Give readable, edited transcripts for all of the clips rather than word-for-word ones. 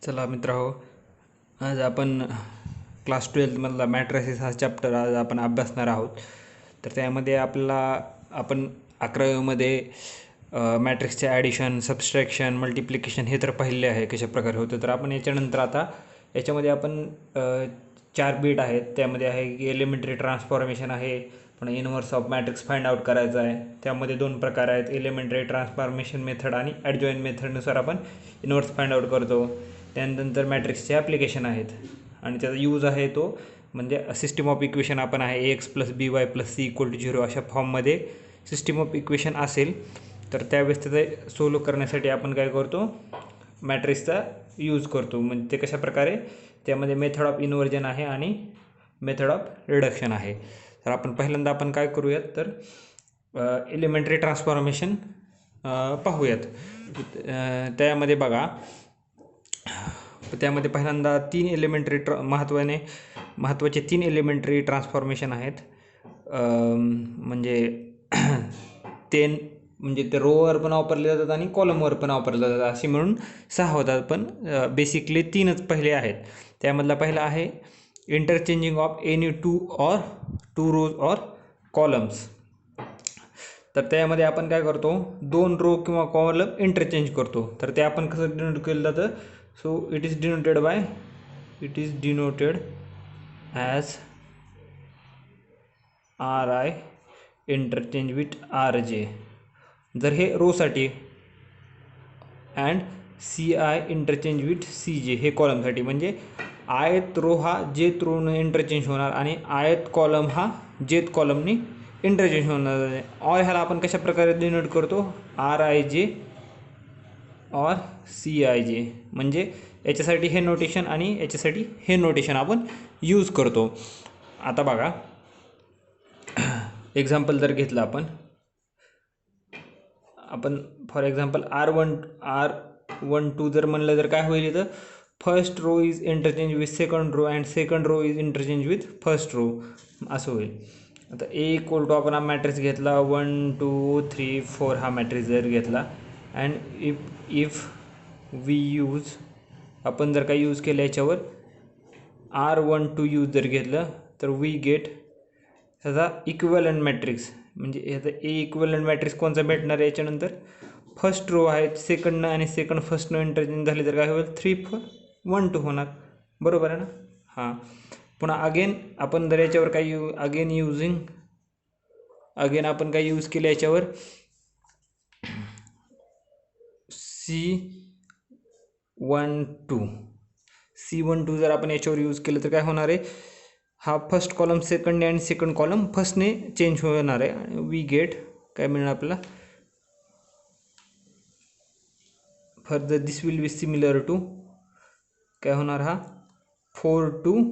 चला मित्रांनो, आज आपण क्लास 12मधला मॅट्रिसेस हा चॅप्टर आज आपण अभ्यासणार आहोत. तर त्यामध्ये आपण 11वीमध्ये मॅट्रिक्सचे ॲडिशन, सबस्ट्रॅक्शन, मल्टिप्लिकेशन हे तर पाहिले आहे कशा प्रकारे होतं. तर आपण याच्यानंतर आता याच्यामध्ये आपण 4 बीट आहेत. त्यामध्ये आहे की एलिमेंटरी ट्रान्सफॉर्मेशन आहे, पण inverse of matrix find out करायचा आहे. त्यामध्ये 2 प्रकार आहेत, एलिमेंटरी ट्रान्सफॉर्मेशन मेथड आणि ॲडजॉईन मेथडनुसार आपण इनव्हर्स फाइंड आउट करतो. त्यानंतर मॅट्रिक्सचे ॲप्लिकेशन आहेत आणि त्याचा यूज आहे तो म्हणजे सिस्टीम ऑफ इक्वेशन आपण आहे ax + by + c = 0 अशा फॉर्ममध्ये सिस्टीम ऑफ इक्वेशन असेल तर त्यावेळेस ते सोल्व करण्यासाठी आपण काय करतो, मॅट्रिक्सचा यूज करतो. म्हणजे ते कशा प्रकारे, त्यामध्ये मेथड ऑफ इन्व्हर्जन आहे आणि मेथड ऑफ रिडक्शन आहे. तर आपण पहिल्यांदा आपण काय करूयात, तर एलिमेंटरी ट्रान्सफॉर्मेशन पाहूयात. त्यामध्ये बघा, त्यामध्ये पहिल्यांदा 3 एलिमेंटरी महत्त्वाचे 3 एलिमेंटरी ट्रान्सफॉर्मेशन आहेत. म्हणजे ते रोवर पण वापरले जातात आणि कॉलमवर पण वापरले जातात, असे म्हणून 6 होतात, पण बेसिकली 3च पहिले आहेत. त्यामधला पहिला आहे interchanging of any 2 rows or columns. तर त्यामध्ये आपण काय करतो, 2 रो किंवा कॉलम इंटरचेंज करतो. तर ते आपण कसं डिनोट केलं जातं, so it is denoted as RI interchange with RJ जर हे रोसाठी, and CI interchange with CJ हे कॉलमसाठी. म्हणजे आयत रो हा जेथ रोने इंटरचेंज होणार आणि आयत कॉलम हा जेथ कॉलमनी इंटरचेंज होणार. और ह्याला आपण कशा प्रकारे डिनोट करतो, RIJ और CIJ. म्हणजे याच्यासाठी हे नोटेशन आणि याच्यासाठी हे नोटेशन आपण यूज करतो. आता बघा, एक्झाम्पल जर घेतलं आपण फॉर एक्झाम्पल R12 जर म्हणलं तर काय होईल, तर first row is interchange with second row and second row is interchange with first row, असं होईल. आता A आपण हा मॅट्रिक्स घेतला, 1 2 3 4 हा मॅट्रिक्स जर घेतला, अँड इफ वी यूज, आपण जर काय यूज केलं याच्यावर R12 यूज जर घेतलं तर वी गेट ह्याचा इक्विव्हॅलंट मॅट्रिक्स. म्हणजे ह्याचा इक्विव्हॅलंट मॅट्रिक्स कोणचा भेटणार आहे, याच्यानंतर फर्स्ट रो आहे, सेकंडनं आणि सेकंड फर्स्टनं इंटरचेंज झाले तर काय होईल, 3 4 1 2 होणार. बरोबर आहे ना. हां, पुन्हा अगेन आपण जर याच्यावर काही अगेन आपण काय यूज केलं याच्यावर C12 जर आपण याच्यावर यूज केलं तर काय होणार आहे, हा फर्स्ट कॉलम सेकंडने आणि सेकंड कॉलम फर्स्टने चेंज होणार आहे. आणि वी गेट काय मिळणार आपल्याला, further this will be similar to काय होणार, हा 4 2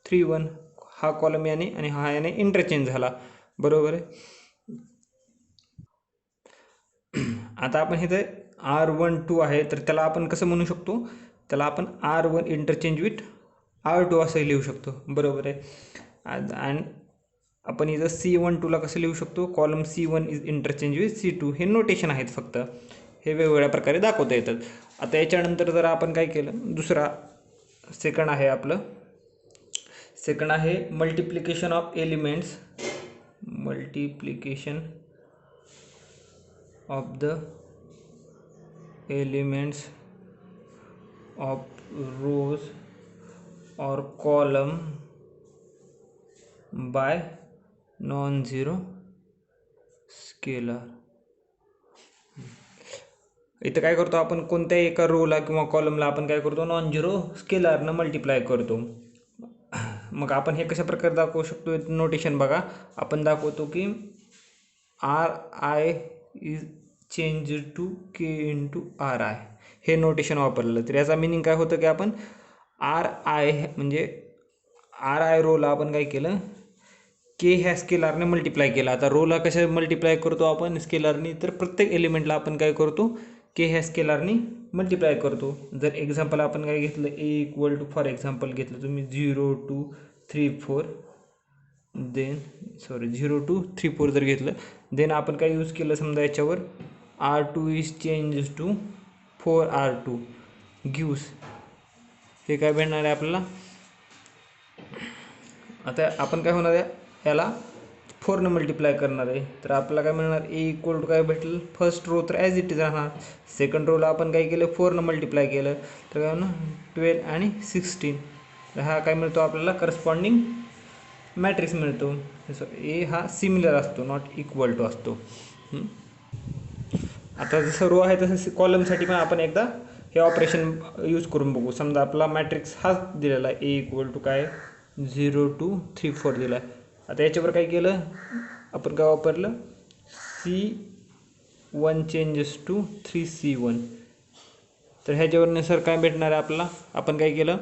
3 1 हा कॉलम याने आणि हा याने इंटरचेंज झाला. बरोबर आहे. आता आपण हे तर R12 आहे, तर त्याला आपण कसं म्हणू शकतो, त्याला आपण R1 इंटरचेंज विथ R2 असं लिहू शकतो. बरोबर आहे. अँड आपण इथं C12ला कसं लिहू शकतो, column C1 is interchange with C2. हे नोटेशन आहेत, फक्त हे वेगवेगळ्या प्रकारे दाखवता येतात. आता याच्यानंतर जर आपण काय केलं, दुसरा सेकंड आहे multiplication of elements, multiplication of the elements of rows और column by non zero scalar. इथं काय करतो आपण, कोणत्याही एका रोला किंवा कॉलमला आपण काय करतो, नॉन झिरो स्केलरनं मल्टिप्लाय करतो. मग आपण हे कशा प्रकारे दाखवू शकतो, नोटेशन बघा, आपण दाखवतो की RI is change to K into RI हे नोटेशन वापरलं. तर याचा मिनिंग काय होतं की आपण RI म्हणजे RI रोला आपण काय केलं, K ह्या स्केलरने मल्टिप्लाय केला. आता रोला कशा मल्टिप्लाय करतो आपण स्केलरनी, तर प्रत्येक एलिमेंटला आपण काय करतो, K ह्या स्केलरनी मल्टिप्लाय करतो. जर एक्झाम्पल आपण काय घेतलं, A फॉर एक्झाम्पल घेतलं तुम्ही 0 2 3 4 0 2 3 4 जर घेतलं, देन आपण काय यूज केलं, समजा याच्यावर R2 is change to 4R2 gives हे काय भेटणार आहे आपल्याला, आता आपण काय होणार आहे, याला 4 मल्टिप्लाय करणार आहे. तर आपल्याला काय मिळणार, ए इक्वल टू काय भेटेल, फर्स्ट रो तर ॲज इट इज राहणार. सेकंड रोला आपण काय केलं, 4 मल्टिप्लाय केलं तर काय होणार 12 आणि 16. तर हा काय मिळतो आपल्याला, करस्पॉन्डिंग मॅट्रिक्स मिळतो. ए हा सिमिलर असतो, नॉट इक्वल टू असतो. आता जसं रो आहे तसं कॉलमसाठी पण आपण एकदा हे ऑपरेशन यूज करून बघू. समजा आपला मॅट्रिक्स हाच दिलेला आहे, ए इक्वल टू काय 0 2 3 4 दिला आहे. आता याच्यावर काय केलं आपण, काय वापरलं, C1 चेंजेस टू 3C1. तर ह्याच्यावरनुसार काय भेटणार आहे आपल्याला, आपण काय केलं,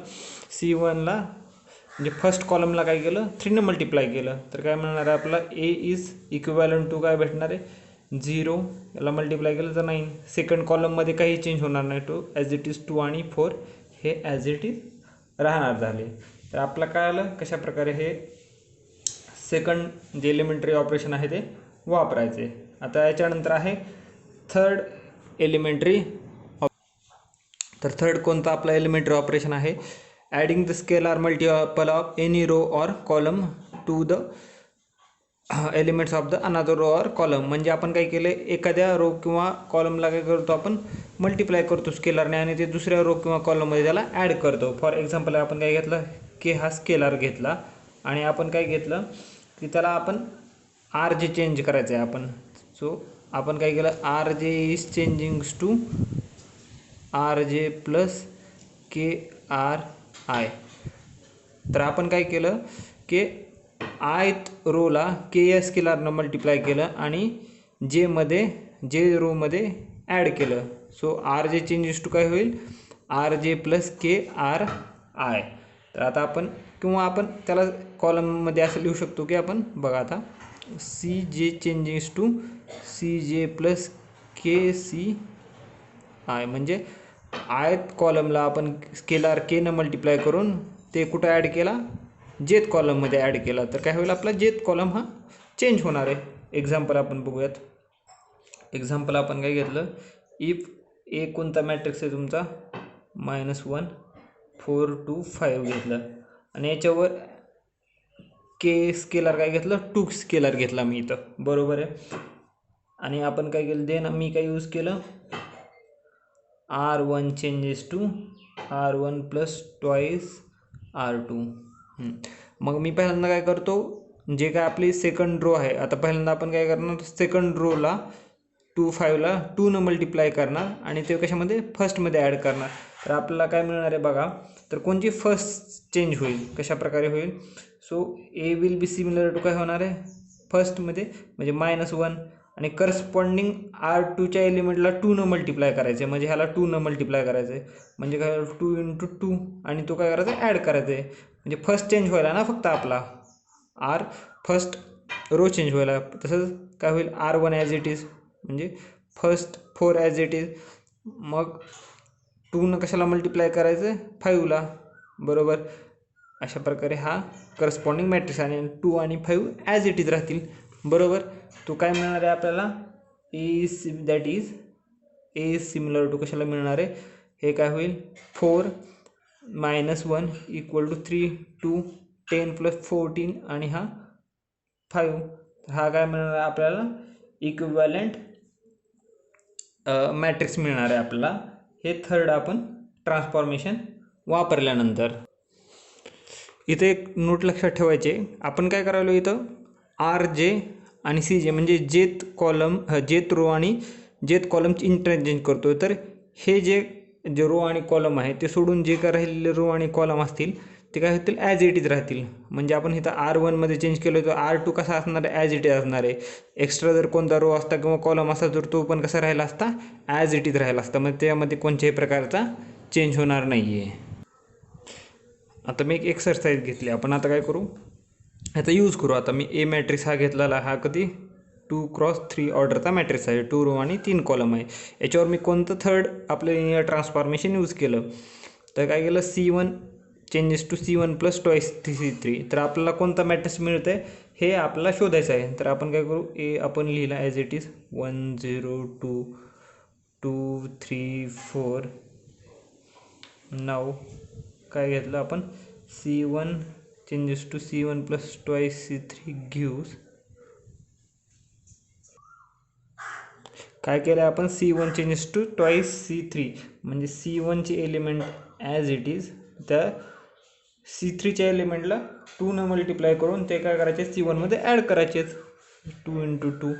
C1ला म्हणजे फर्स्ट कॉलमला काय केलं 3 मल्टिप्लाय केलं तर काय मिळणार आहे आपल्याला, ए इज इक्विव्हॅलंट टू काय भेटणार आहे 0, याला मल्टिप्लाय केलं तर 9. सेकंड कॉलममध्ये काही चेंज होणार नाही, टू ॲज इट इज 2 आणि 4 हे ॲज इट इज राहणार झाले. तर आपल्याला काय आलं कशा प्रकारे हे सेकंड जे एलिमेंटरी ऑपरेशन आहे ते वापरायचे. आता याच्यानंतर आहे थर्ड एलिमेंटरी. तर थर्ड कोणता आपला एलिमेंटरी ऑपरेशन आहे, adding the scalar multiple of any row or column to the elements of the another row or column. म्हणजे आपण काय केलं, एखाद्या रो किंवा कॉलमला काय करतो आपण मल्टिप्लाय करतो स्केलारने आणि ते दुसऱ्या रो किंवा कॉलममध्ये त्याला ॲड करतो. फॉर एक्झाम्पल आपण काय घेतलं, के हा स्केलार घेतला आणि आपण काय घेतलं की त्याला आपण आर जे चेंज करायचं आहे आपण. सो आपण काय केलं, R J is changings to R J plus K R I. तर आपण काय केलं की आयत रोला के या स्केलारनं मल्टिप्लाय केलं आणि जे रोमध्ये ॲड केलं. So R J changes to काय होईल, R J plus K R I. तर आता आपण किंवा आपण त्याला कॉलममध्ये असं लिहू शकतो की आपण बघा आता सी जे चेंजेस टू सी जे प्लस के सी आय. म्हणजे आयत कॉलमला आपण स्केलार के न मल्टिप्लाय करून ते कुठं ॲड केला, जेथ कॉलममध्ये ॲड केला. तर काय होईल, आपला जेथ कॉलम हा चेंज होणार आहे. एक्झाम्पल आपण बघूयात. एक्झाम्पल आपण काय घेतलं, इफ ए कोणता मॅट्रिक्स आहे तुमचा -1 4 2 5 घेतलं आणि याच्यावर के स्केलार काय घेतलं, 2 स्केलार घेतला मी इथं, बरोबर आहे. आणि आपण काय केलं, देन मी काय यूज केलं, R1 changes to R1 plus twice R2. मग मी पहिल्यांदा काय करतो, जे काय आपली सेकंड रो आहे, आता पहिल्यांदा आपण काय करणार, सेकंड रोला 2 5ला 2 न मल्टिप्लाय करणार आणि ते कशामध्ये फर्स्टमध्ये ॲड करणार. तर आपल्याला काय मिळणार आहे बघा, तर कोणची फर्स्ट चेंज होईल, कशा प्रकारे होईल. So A will be similar to काय होणार आहे फर्स्टमध्ये म्हणजे -1 आणि करस्पॉन्डिंग R2च्या एलिमेंटला 2 न मल्टिप्लाय करायचे, म्हणजे ह्याला 2 न मल्टिप्लाय करायचं आहे म्हणजे काय 2 × 2 आणि तो काय करायचा ॲड करायचा आहे. म्हणजे फर्स्ट चेंज व्हायला ना फक्त आपला आर फर्स्ट रो चेंज व्हायला. तसंच काय होईल, R1 ॲज इट इज म्हणजे फर्स्ट 4 ॲज इट इज. मग 2 न कशाला मल्टिप्लाय करायचं आहे 5ला, बरोबर. अशा प्रकारे हा करस्पॉन्डिंग मॅट्रिक्स आणि 2 आणि 5 ॲज इट इज राहतील, बरोबर. तो काय मिळणार आहे आपल्याला, that is A similar to कशाला मिळणार आहे, हे काय होईल 4 -1 इक्वल टू 3 2 10 प्लस 14 आणि हा 5. हा काय मिळणार आहे आपल्याला, इक्विव्हॅलंट मॅट्रिक्स मिळणार आहे आपल्याला. हे थर्ड आपण ट्रान्सफॉर्मेशन वापरल्यानंतर. इथे एक नोट लक्षात ठेवायचे, आपण काय करायलो इथं आर जे आणि सी जे म्हणजे जेथ रो आणि जेथ कॉलमची इंटरचेंज करतो. तर हे जे रो आणि कॉलम आहे ते सोडून जे काय राहिलेले रो आणि कॉलम असतील ते काय होतील ॲज इट इज राहतील. म्हणजे आपण इथं R1मध्ये चेंज केलं तर R2 कसा असणार आहे, ॲज इट इज असणार आहे. एक्स्ट्रा जर कोणता रो असता किंवा कॉलम असता तर तो पण कसा राहिला असता, ॲज इट इज राहिला असता. मग त्यामध्ये कोणत्याही प्रकारचा चेंज होणार नाही आहे. आता मी एक एक्सरसाइज घेतली, आपण आता काय करू, आता यूज करू. आता मी ए मॅट्रिक्स हा घेतलेला, हा कधी 2x3 ऑर्डरचा मॅट्रिक्स आहे, 2 रो आणि 3 कॉलम आहे. याच्यावर मी कोणतं थर्ड आपलं लिनियर ट्रान्सफॉर्मेशन यूज केलं, तर काय केलं, C1 changes to C1 plus twice C3. तर आपल्याला कोणता मॅट्रिक्स मिळतं आहे हे आपल्याला शोधायचं आहे. तर आपण काय करू, ए आपण लिहिला ॲज इट इज 1 0 2 2 3 4. नाव काय घेतलं आपण, C1 changes to C1 plus twice C3 gives, काय केलं आपण, C1 changes to twice C3 म्हणजे C1 चे एलिमेंट ॲज इट इज त्या C3 च्या एलिमेंटला 2 न मल्टिप्लाय करून ते काय करायचे, C1 मध्ये ॲड करायचेच. 2 × 2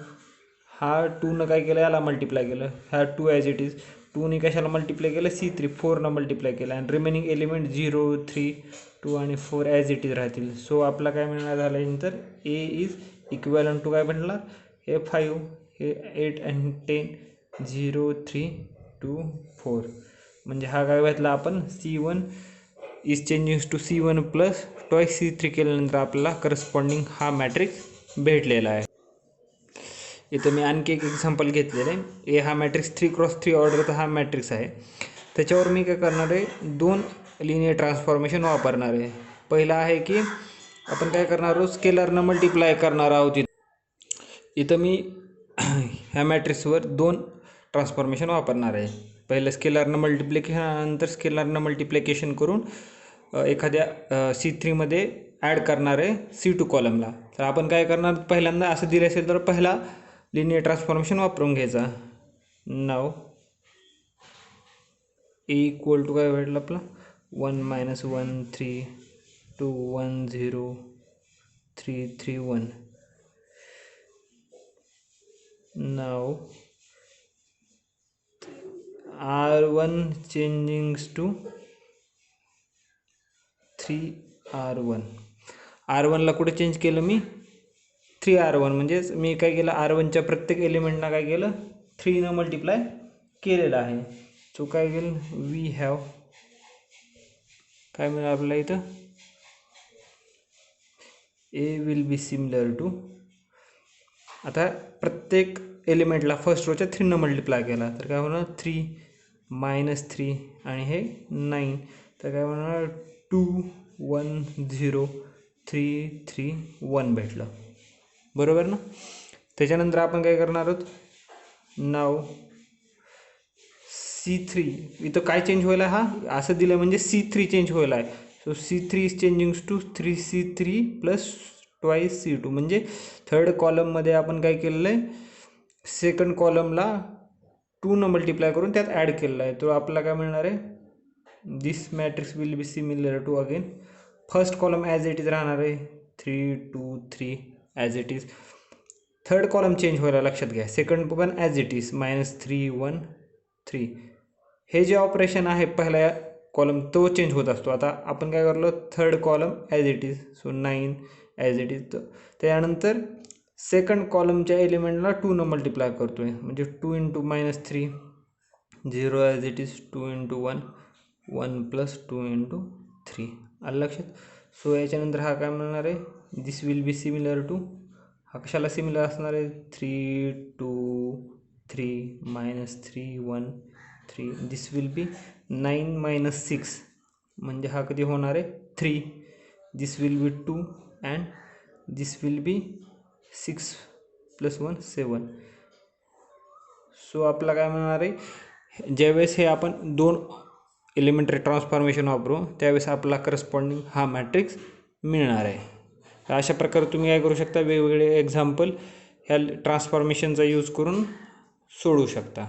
हा 2 न काय केलं, याला मल्टिप्लाय केलं, हा 2 ॲज इट इज 2 ने कशाला मल्टिप्लाय केलं, C3 4 न मल्टिप्लाय केलं आणि रिमेनिंग एलिमेंट 0 3 2 आणि 4 ॲज इट इज राहतील. सो आपला काय मिळणार झाल्यानंतर ए इज इक्विव्हॅलंट टू काय बनला, हे 5 हे 8 आणि 10 0 3 2 4 म्हणजे हा काय भेटला आपण, C1 is changing to C1 plus twice C3 केल्यानंतर आपल्याला करस्पॉन्डिंग हा मॅट्रिक्स भेटलेला आहे. इथं मी आणखी एक एक्झाम्पल घेतलेलं आहे. ए हा मॅट्रिक्स 3x3 ऑर्डरचा हा मॅट्रिक्स आहे. त्याच्यावर मी काय करणार आहे, 2 लिनियर ट्रान्सफॉर्मेशन वापरणार आहे. पहिला आहे की आपण काय करणार आहोत, स्केलरनं मल्टिप्लाय करणार आहोत. इथं मी ह्या मॅट्रिक्सवर 2 ट्रान्सफॉर्मेशन वापरणार आहे. पहिलं स्केलरनं मल्टिप्लिकेशन, नंतर स्केलरनं मल्टिप्लिकेशन करून एखाद्या C3 मध्ये ॲड करणार आहे C2 कॉलमला. तर आपण काय करणार, पहिल्यांदा असं दिलं असेल तर पहिला लिनियर ट्रान्सफॉर्मेशन वापरून घ्यायचा. नाव ए इक्वल टू काय भेटलं आपला, 1 - 1 3 2 1 0 3 3 1. नाव R1 चेंजिंग्स टू 3R1. R1ला कुठे चेंज केलं मी, 3R1 म्हणजेच मी काय केलं, R1च्या प्रत्येक एलिमेंटना काय केलं, 3 न मल्टिप्लाय केलेलं आहे. सो काय केलं, वी हॅव काय मिळालं आपल्याला इथं, ए विल बी सिमिलर टू, आता प्रत्येक एलिमेंटला फर्स्ट रोच्या 3 न मल्टिप्लाय केला तर काय होणार, 3 - 3 आणि हे 9 तर काय होणार, 2 1 0 3 3 1 भेटलं, बरोबर ना. त्याच्यानंतर आपण काय करणार आहोत, नाव C3 इथं काय चेंज व्हायला, हा असं दिलं म्हणजे C3 चेंज व्हायला आहे. So C3 is changings to 3C3 plus twice C2 म्हणजे थर्ड कॉलममध्ये आपण काय केलेलं आहे, सेकंड कॉलमला 2 न मल्टिप्लाय करून त्यात ॲड केलेला आहे. तो आपल्याला काय मिळणार आहे, this matrix will be similar to, again first column as it is राहणार आहे 3 2 3 as it is. Third column change व्हायला लक्षात घ्या, सेकंड पण ॲज इट इज -3 1 3. हे जे ऑपरेशन आहे पहिला कॉलम तो चेंज होत असतो. आता आपण काय करलो, third column as it is, so 9 as it is. त्यानंतर सेकंड कॉलमच्या एलिमेंटला 2 न मल्टिप्लाय करतो आहे म्हणजे 2 × -3 0 ॲज इट इज, 2 × 1 1 प्लस 2 × 3 आलं लक्षात. सो याच्यानंतर हा काय मिळणार आहे, दिस विल बी सिमिलर टू, हा कशाला सिमिलर असणार आहे, 3 2 3 -3 1 3. दिस विल बी 9 - 6 म्हणजे हा कधी होणार आहे, 3. This will be 2 and this will be 6 + 1 7. So आपला काय मिळणार आहे, ज्यावेळेस हे आपण 2 एलिमेंटरी ट्रान्सफॉर्मेशन वापरू त्यावेळेस आपला करस्पॉन्डिंग हा मॅट्रिक्स मिळणार आहे. तर अशा प्रकारे तुम्ही काय करू शकता, वेगवेगळे एक्झाम्पल ह्या ट्रान्सफॉर्मेशनचा यूज करून सोडवू शकता.